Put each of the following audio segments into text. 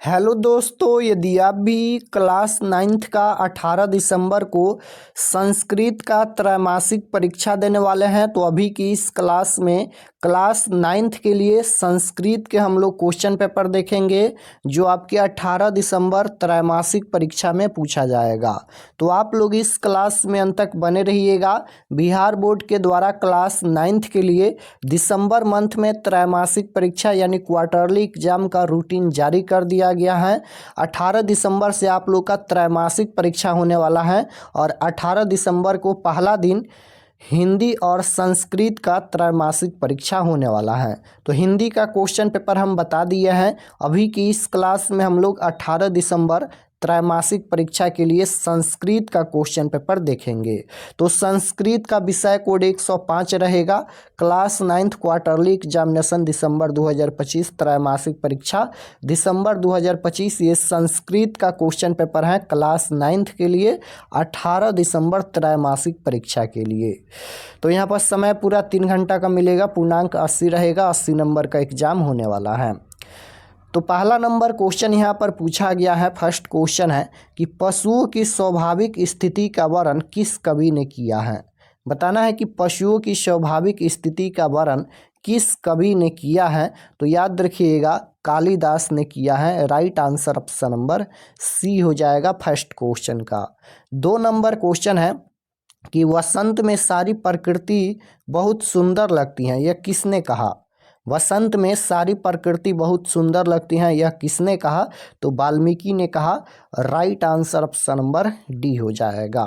Hello दोस्तों, यदि आप भी क्लास 9th का 18 दिसंबर को संस्कृत का त्रैमासिक परीक्षा देने वाले हैं तो अभी की इस क्लास में क्लास 9th के लिए संस्कृत के हम लोग क्वेश्चन पेपर देखेंगे जो आपके 18 दिसंबर त्रैमासिक परीक्षा में पूछा जाएगा। तो आप लोग इस क्लास में अंत तक बने रहिएगा। बिहार बोर्ड के द्वारा क्लास 9th के लिए दिसंबर मंथ में त्रैमासिक परीक्षा यानी क्वार्टरली एग्जाम का रूटीन जारी कर दिया गया है। 18 दिसंबर से आप लोग का त्रैमासिक परीक्षा होने वाला है और 18 दिसंबर को पहला दिन हिंदी और संस्कृत का त्रैमासिक परीक्षा होने वाला है। तो हिंदी का क्वेश्चन पेपर हम बता दिए हैं। अभी की इस क्लास में हम लोग 18 दिसंबर त्रैमासिक परीक्षा के लिए संस्कृत का क्वेश्चन पेपर देखेंगे। तो संस्कृत का विषय कोड 105 रहेगा। क्लास 9th क्वार्टरली एग्जामिनेशन दिसंबर 2025 त्रैमासिक परीक्षा दिसंबर 2025 ये संस्कृत का क्वेश्चन पेपर है क्लास 9th के लिए 18 दिसंबर त्रैमासिक परीक्षा के लिए। तो यहाँ पर समय पूरा 3 घंटा का मिलेगा। पूर्णांक 80 रहेगा। 80 नंबर का एग्जाम होने वाला है। तो पहला नंबर क्वेश्चन यहाँ पर पूछा गया है। फर्स्ट क्वेश्चन है कि पशुओं की स्वाभाविक स्थिति का वर्णन किस कवि ने किया है। बताना है कि पशुओं की स्वाभाविक स्थिति का वर्णन किस कवि ने किया है। तो याद रखिएगा कालिदास ने किया है। Right answer option number C हो जाएगा फर्स्ट क्वेश्चन का। 2 नंबर क्वेश्चन है कि वसंत में सारी प्रकृति बहुत सुंदर लगती है, यह किसने कहा। वसंत में सारी प्रकृति बहुत सुंदर लगती है, यह किसने कहा। तो वाल्मीकि ने कहा। Right answer option number D हो जाएगा।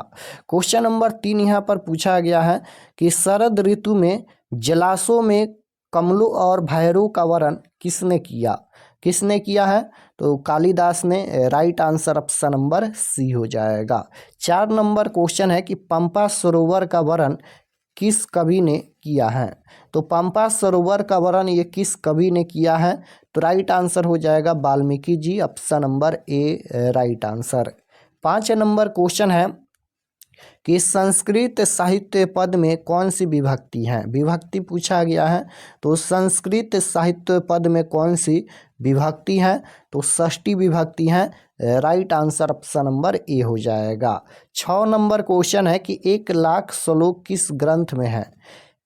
क्वेश्चन नंबर 3 यहाँ पर पूछा गया है कि शरद ऋतु में जलाशयों में कमलों और भैरव का वर्णन किसने किया। किसने किया है। तो कालिदास ने। Right answer option number C हो जाएगा। 4 नंबर क्वेश्चन है कि पंपा सरोवर का वर्णन किस कवि ने किया है। तो पंपा सरोवर का वर्णन ये किस कवि ने किया है। तो राइट आंसर हो जाएगा Valmiki ji. Option number A right answer. 5 number question है कि संस्कृत साहित्य पद में कौन सी विभक्ति है। विभक्ति पूछा गया है। तो संस्कृत साहित्य पद में कौन सी विभक्ति है। तो षष्ठी विभक्ति है। Right answer option number A हो जाएगा। 6 नंबर क्वेश्चन है कि 1 लाख श्लोक किस ग्रंथ में है।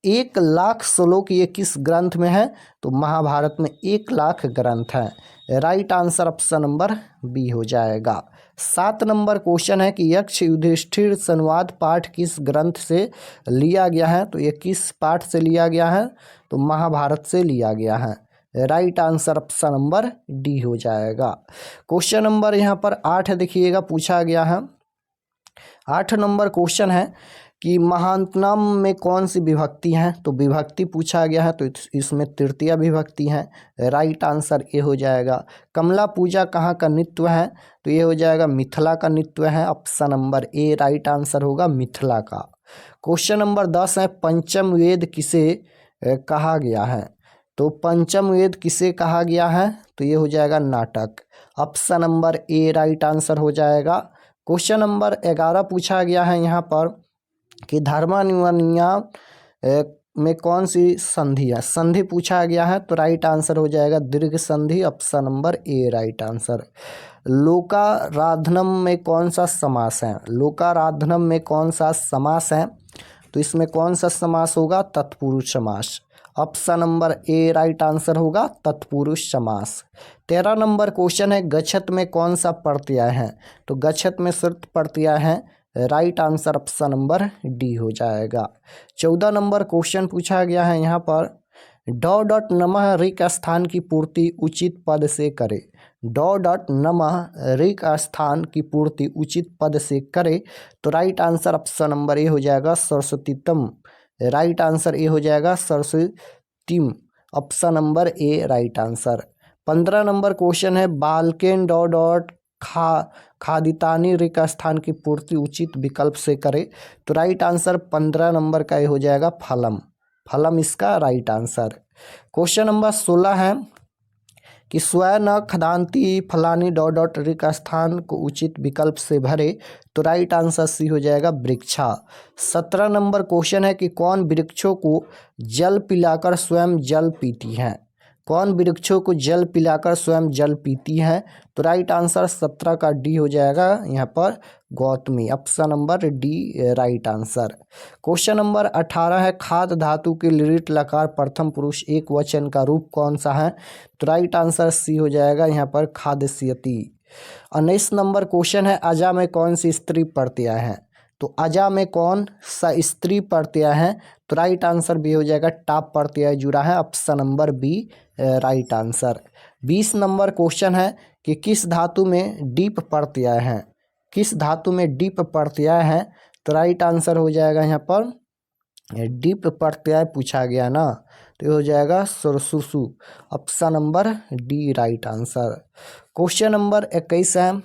1 लाख श्लोक ये किस ग्रंथ में है। तो महाभारत में 1 लाख ग्रंथ है। Right answer option number B हो जाएगा। 7 नंबर क्वेश्चन है कि यक्ष युधिष्ठिर संवाद पाठ किस ग्रंथ से लिया गया है। तो ये किस पाठ से लिया गया है। तो महाभारत से लिया गया है। Right answer option number D हो जाएगा। क्वेश्चन नंबर यहाँ पर 8 देखिएगा पूछा गया है। 8 नंबर क्वेश्चन है कि महात्म्यम में कौन सी विभक्ति है। तो विभक्ति पूछा गया है। तो इसमें तृतीय विभक्ति है। राइट आंसर ये हो जाएगा। कमला पूजा कहाँ का नृत्य है। तो ये हो जाएगा मिथिला का नृत्य है। Option number A right answer होगा मिथिला का। क्वेश्चन नंबर 10 है पंचम वेद किसे कहा गया है। तो पंचम वेद किसे कहा गया है। तो ये हो जाएगा नाटक। Option number A right answer हो जाएगा। क्वेश्चन नंबर 11 पूछा गया है यहाँ पर कि धर्मानुवर्णिया में कौन सी संधि है। संधि पूछा गया है। तो राइट आंसर हो जाएगा दीर्घ संधि। Option number A right answer. लोकाराधनम में कौन सा समास है। लोकाराधनम में कौन सा समास है। तो इसमें कौन सा समास होगा। तत्पुरुष समास। Option number A right answer होगा तत्पुरुष समास। 13 नंबर क्वेश्चन है गच्छत में कौन सा प्रत्यय है। तो गच्छत में श्रुत प्रत्यय है। Right answer option number D हो जाएगा। 14 नंबर क्वेश्चन पूछा गया है यहाँ पर डॉट नमः रिक स्थान की पूर्ति उचित पद से करे। डॉट नमः रिक स्थान की पूर्ति उचित पद से करे। तो right answer option number A हो जाएगा सरस्वतीतम। राइट आंसर ए हो जाएगा सरस्वतीम। Option number A right answer. 15 number question है बालकेन डॉट खादितानी रिक स्थान की पूर्ति उचित विकल्प से करे। तो राइट आंसर 15 नंबर का ये हो जाएगा फलम। फलम इसका राइट आंसर। क्वेश्चन नंबर 16 है कि स्वयं न खदांती फलानी डॉट रिक स्थान को उचित विकल्प से भरे। तो राइट आंसर सी हो जाएगा वृक्षा। 17 नंबर क्वेश्चन है कि कौन वृक्षों को जल पिलाकर स्वयं जल पीती है। कौन वृक्षों को जल पिलाकर स्वयं जल पीती है? तो राइट आंसर 17 का डी हो जाएगा यहाँ पर Gautami. Option number D right answer. Question number 18 है खाद धातु के लिट लकार प्रथम पुरुष एक वचन का रूप कौन सा है? तो राइट आंसर सी हो जाएगा यहाँ पर खादस्यति। 19 नंबर क्वेश्चन है अजा में कौन सी स्त्री प्रत्यय है? तो अजा में कौन सा स्त्री प्रत्यय है? तो राइट आंसर भी हो जाएगा टाप प्रत्यय जुड़ा है। Option number B right answer. 20 number question है कि किस धातु में डीप प्रत्यय है? किस धातु में डीप प्रत्यय है? तो राइट आंसर हो जाएगा यहाँ पर डीप प्रत्यय पूछा गया ना, तो ये हो जाएगा सुरसुसु। Option number D right answer. Question number 21 है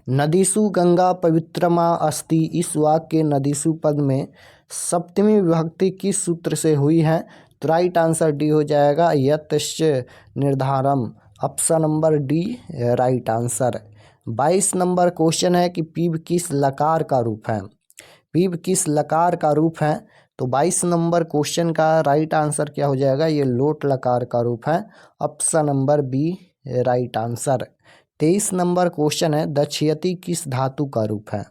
नदीसु गंगा पवित्रमा अस्ति इस वाक्य के नदीसु पद में सप्तमी विभक्ति किस सूत्र से हुई है? तो राइट आंसर डी हो जाएगा यतश्च निर्धारम। Option number D right answer. 22 number question है कि पीव किस लकार का रूप है? पीव किस लकार का रूप है? तो 22 नंबर क्वेश्चन का राइट आंसर क्या हो जाएगा? ये लोट लकार का रूप है। Option number B right answer. 23 number question है दक्षयति किस धातु का रूप है?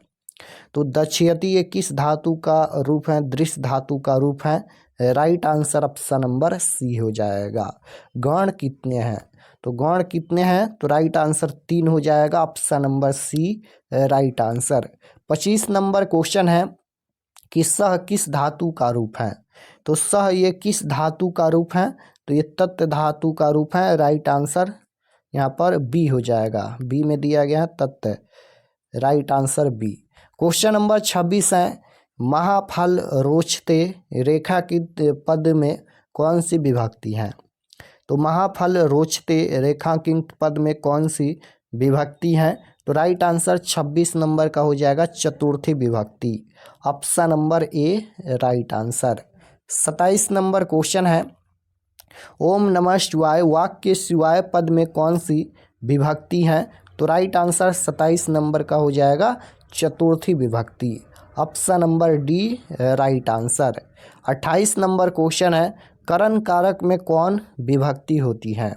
तो दक्षयति ये किस धातु का रूप है? दृश्य धातु का रूप है। Right answer option number C हो जाएगा। गण कितने हैं? तो गण कितने हैं? तो राइट आंसर 3 हो जाएगा। Option number C right answer. 25 number question है कि सह किस धातु का रूप है? तो सह ये किस धातु का रूप है? तो ये तत्व धातु का रूप है। राइट आंसर यहाँ पर बी हो जाएगा। बी में दिया गया है तत्व। Right answer B. Question number 26 है महाफल रोचते रेखांकित पद में कौन सी विभक्ति है? तो महाफल रोचते रेखांकित पद में कौन सी विभक्ति है? तो राइट आंसर 26 नंबर का हो जाएगा चतुर्थी विभक्ति। Option number A right answer. 27 number question है ओम नमः शिवाय वाक्य के शिवाय पद में कौन सी विभक्ति है? तो राइट आंसर 27 नंबर का हो जाएगा चतुर्थी विभक्ति। Option number D right answer. 28 number question है करण कारक में कौन विभक्ति होती है?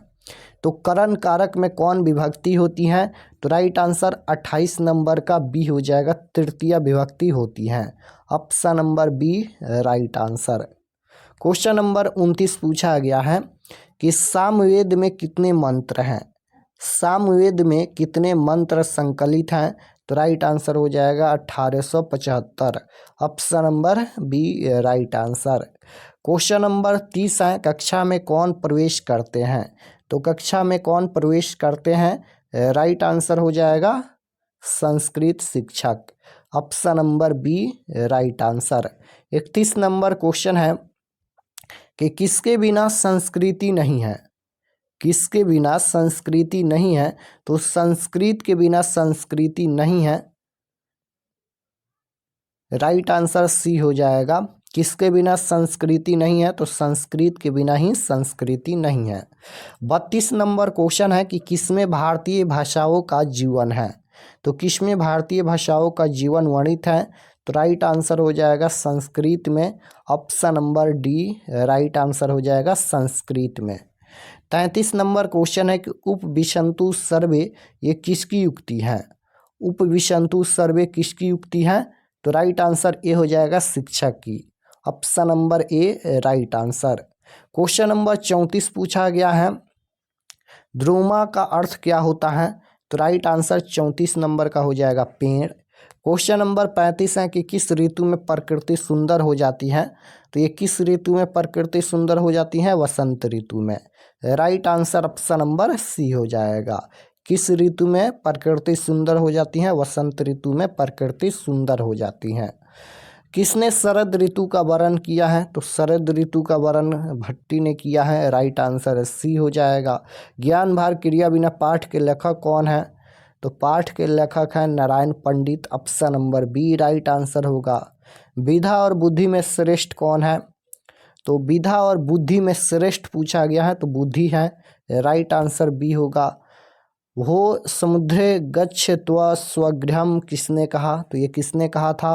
तो करण कारक में कौन विभक्ति होती है? तो राइट आंसर 28 नंबर का बी हो जाएगा तृतीय विभक्ति होती है। Option number B right answer. Question number 29 पूछा गया है कि सामवेद में कितने मंत्र हैं? सामवेद में कितने मंत्र संकलित हैं? तो राइट आंसर हो जाएगा 1875। Option number B right answer. Question number 30 है कक्षा में कौन प्रवेश करते हैं? तो कक्षा में कौन प्रवेश करते हैं? राइट आंसर हो जाएगा संस्कृत शिक्षक। Option number B right answer. 31 number question है कि किसके बिना संस्कृति नहीं है? किसके बिना संस्कृति नहीं है? तो संस्कृत के बिना संस्कृति नहीं है। राइट आंसर सी हो जाएगा। किसके बिना संस्कृति नहीं है? तो संस्कृत के बिना ही संस्कृति नहीं है। 32 नंबर क्वेश्चन है कि किसमें भारतीय भाषाओं का जीवन है? तो किसमें भारतीय भाषाओं का जीवन वर्णित है? तो राइट आंसर हो जाएगा संस्कृत में। Option number D right answer हो जाएगा संस्कृत में। 33 नंबर क्वेश्चन है कि उपविशन्तु सर्वे ये किसकी युक्ति है? उपविशन्तु सर्वे किसकी युक्ति है? तो राइट आंसर ए हो जाएगा शिक्षक की। Option number A right answer. Question number 34 पूछा गया है ध्रुमा का अर्थ क्या होता है? तो राइट आंसर 34 नंबर का हो जाएगा पेड़। क्वेश्चन नंबर 35 है कि किस ऋतु में प्रकृति सुंदर हो जाती है? तो ये किस ऋतु में प्रकृति सुंदर हो जाती है? वसंत ऋतु में। Right answer option number C हो जाएगा। किस ऋतु में प्रकृति सुंदर हो जाती है? वसंत ऋतु में प्रकृति सुंदर हो जाती है। किसने शरद ऋतु का वर्णन किया है? तो शरद ऋतु का वर्णन भट्टी ने किया है। राइट आंसर सी हो जाएगा। ज्ञान भार क्रिया बिना पाठ के लेखक कौन है? तो पाठ के लेखक हैं Narayan Pandit. Option number B right answer होगा। विधा और बुद्धि में श्रेष्ठ कौन है? तो विधा और बुद्धि में श्रेष्ठ पूछा गया है तो बुद्धि है। राइट आंसर बी होगा। वो समुद्रे गच्छ त्व स्वगृहम किसने कहा? तो ये किसने कहा था?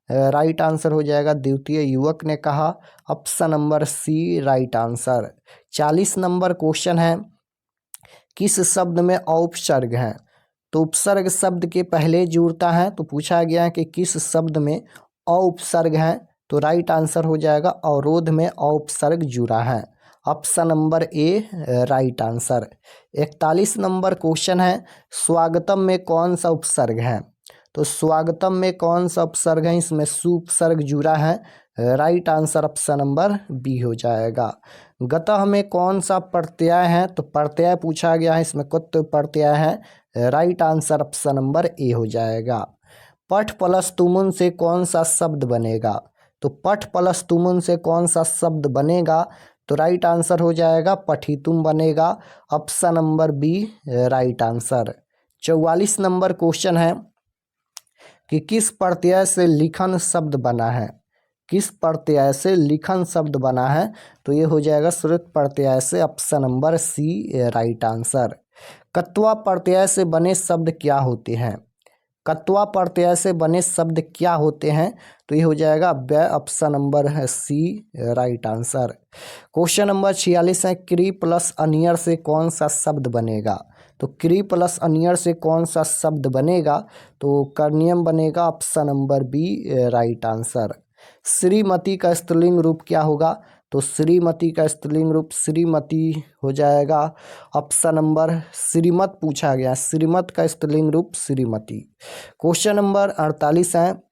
राइट आंसर हो जाएगा द्वितीय युवक ने कहा, option number C right answer. 40 number question है, किस शब्द में औपसर्ग है? तो उपसर्ग शब्द के पहले जुड़ता है, तो पूछा गया है कि किस शब्द में औपसर्ग है, तो राइट आंसर हो जाएगा अवरोध में औपसर्ग जुड़ा है, option number A right answer. 41 number question है, स्वागतम में कौन सा उपसर्ग है? तो स्वागतम में कौन सा उपसर्ग है? इसमें सुपसर्ग जुड़ा है, right answer option number B हो जाएगा। गतः में कौन सा प्रत्यय है? तो प्रत्यय पूछा गया है, इसमें कुत्व प्रत्यय है, right answer option number A हो जाएगा। पठ प्लस तुमुन से कौन सा शब्द बनेगा? तो पठ प्लस तुमुन से कौन सा शब्द बनेगा? तो राइट आंसर हो जाएगा पठितुम बनेगा, option number B right answer. 44 number question है कि किस प्रत्यय से लिखन शब्द बना है? किस प्रत्यय से लिखन शब्द बना है? तो ये हो जाएगा श्रुत प्रत्यय से, option number C right answer. कत्वा प्रत्यय से बने शब्द क्या होते हैं? कत्वा प्रत्यय से बने शब्द क्या होते हैं? तो ये हो जाएगा अव्यय, ऑप्शन नंबर है सी राइट आंसर। क्वेश्चन नंबर 46 है, क्री प्लस अनियर से कौन सा शब्द बनेगा? तो क्री प्लस अनियर से कौन सा शब्द बनेगा? तो कर्नियम बनेगा, option number B right answer. श्रीमती का स्त्रीलिंग रूप क्या होगा? तो श्रीमती का स्त्रीलिंग रूप श्रीमती हो जाएगा, ऑप्शन नंबर श्रीमत पूछा गया, श्रीमत का स्त्रीलिंग रूप श्रीमती। क्वेश्चन नंबर 48 है,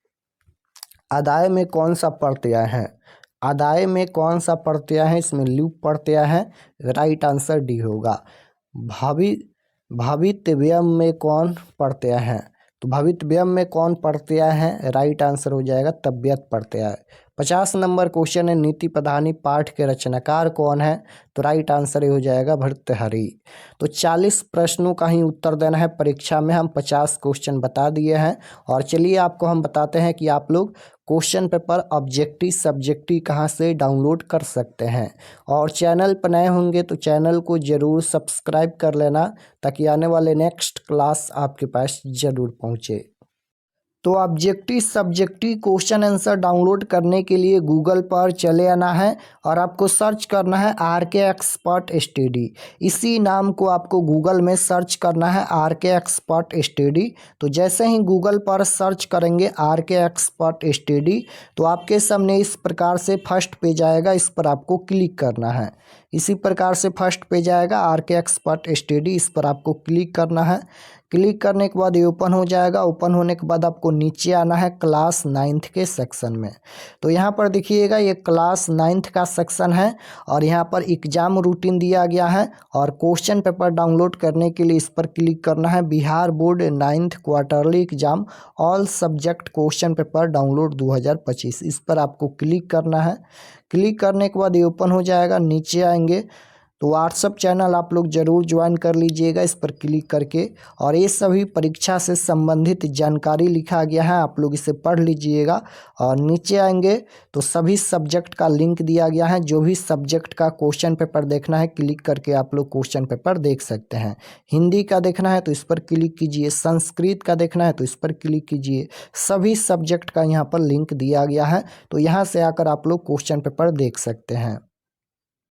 आदाय में कौन सा प्रत्यय है? आदाय में कौन सा प्रत्यय है? इसमें लूप प्रत्यय है, राइट आंसर डी होगा। भवितव्यम में कौन प्रत्यय है? तो भवितव्यम में कौन प्रत्यय है? राइट आंसर हो जाएगा तबियत प्रत्यय। 50 नंबर क्वेश्चन है, नीति प्रधानी पाठ के रचनाकार कौन है? तो राइट आंसर ये हो जाएगा भर्तृहरि। तो 40 प्रश्नों का ही उत्तर देना है परीक्षा में, हम 50 क्वेश्चन बता दिए हैं। और चलिए आपको हम बताते हैं कि आप लोग क्वेश्चन पेपर ऑब्जेक्टिव सब्जेक्टिव कहाँ से डाउनलोड कर सकते हैं। और चैनल पर नए होंगे तो चैनल को ज़रूर सब्सक्राइब कर लेना, ताकि आने वाले नेक्स्ट क्लास आपके पास ज़रूर पहुँचे। तो objective subjective question answer download करने के लिए गूगल पर चले आना है और आपको सर्च करना है RK एक्सपर्ट स्टडी। इसी नाम को आपको गूगल में सर्च करना है, RK एक्सपर्ट स्टडी। तो जैसे ही गूगल पर सर्च करेंगे RK एक्सपर्ट स्टडी, तो आपके सामने इस प्रकार से फर्स्ट पेज आएगा, इस पर आपको क्लिक करना है। इसी प्रकार से फर्स्ट पेज आएगा RK एक्सपर्ट स्टडी, इस पर आपको क्लिक करना है। क्लिक करने के बाद ये ओपन हो जाएगा। ओपन होने के बाद आपको नीचे आना है क्लास 9th के सेक्शन में। तो यहाँ पर देखिएगा ये क्लास 9th का सेक्शन है और यहाँ पर एग्जाम रूटीन दिया गया है और क्वेश्चन पेपर डाउनलोड करने के लिए इस पर क्लिक करना है, Bihar board 9th quarterly exam all subject question paper download 2025, इस पर आपको क्लिक करना है। क्लिक करने के बाद ये ओपन हो जाएगा। नीचे आएंगे तो व्हाट्सअप चैनल आप लोग ज़रूर ज्वाइन कर लीजिएगा इस पर क्लिक करके, और ये सभी परीक्षा से संबंधित जानकारी लिखा गया है, आप लोग इसे पढ़ लीजिएगा। और नीचे आएंगे तो सभी सब्जेक्ट का लिंक दिया गया है, जो भी सब्जेक्ट का क्वेश्चन पेपर देखना है क्लिक करके आप लोग क्वेश्चन पेपर देख सकते हैं। हिंदी का देखना है तो इस पर क्लिक कीजिए, संस्कृत का देखना है तो इस पर क्लिक कीजिए। सभी सब्जेक्ट का यहाँ पर लिंक दिया गया है, तो यहाँ से आकर आप लोग क्वेश्चन पेपर देख सकते हैं।